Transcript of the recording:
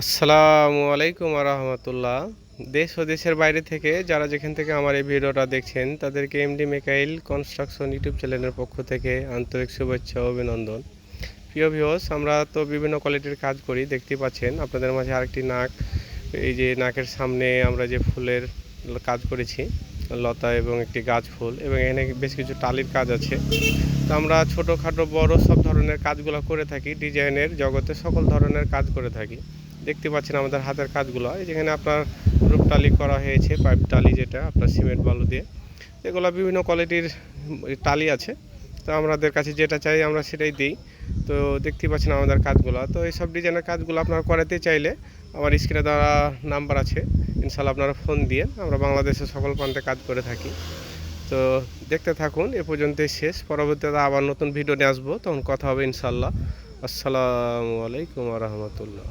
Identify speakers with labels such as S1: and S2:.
S1: আসসালামু আলাইকুম রহমতুল্লাহ। দেশ ও দেশের বাইরে থেকে যারা যেখান থেকে আমার এই ভিডিওটা দেখছেন তাদেরকে এমডি মেকাইল কনস্ট্রাকশন ইউটিউব চ্যানেলের পক্ষ থেকে আন্তরিক শুভেচ্ছা ও অভিনন্দন। প্রিয় ভিউয়ার্স, আমরা তো বিভিন্ন কোয়ালিটির কাজ করি, দেখতে পাচ্ছেন আপনাদের মাঝে আরেকটি নাক। এই যে নাকের সামনে আমরা যে ফুলের কাজ করেছি, লতা এবং একটি গাছ ফুল, এবং এখানে বেশ কিছু টালির কাজ আছে। তো আমরা ছোটোখাটো বড় সব ধরনের কাজগুলো করে থাকি, ডিজাইনের জগতে সকল ধরনের কাজ করে থাকি। দেখতে পাচ্ছেন আমাদের হাতের কাজগুলো, এই যেখানে আপনার রূপ টালি করা হয়েছে, পাইপ টালি, যেটা আপনার সিমেন্ট বালু দিয়ে। এগুলো বিভিন্ন কোয়ালিটির টালি আছে, তো আমাদের কাছে যেটা চাই আমরা সেটাই দিই। তো দেখতে পাচ্ছেন আমাদের কাজগুলো। তো এইসব ডিজাইনের কাজগুলো আপনারা করাতে চাইলে আমার স্ক্রিনে দেওয়া নাম্বার আছে, ইনশাল্লাহ আপনারা ফোন দিয়ে আমরা বাংলাদেশের সকল প্রান্তে কাজ করে থাকি। তো দেখতে থাকুন, এ পর্যন্তই শেষ। পরবর্তীতে আবার নতুন ভিডিও নিয়ে আসবো, তখন কথা হবে ইনশাল্লাহ। আসসালামু আলাইকুম রহমতুল্লাহ।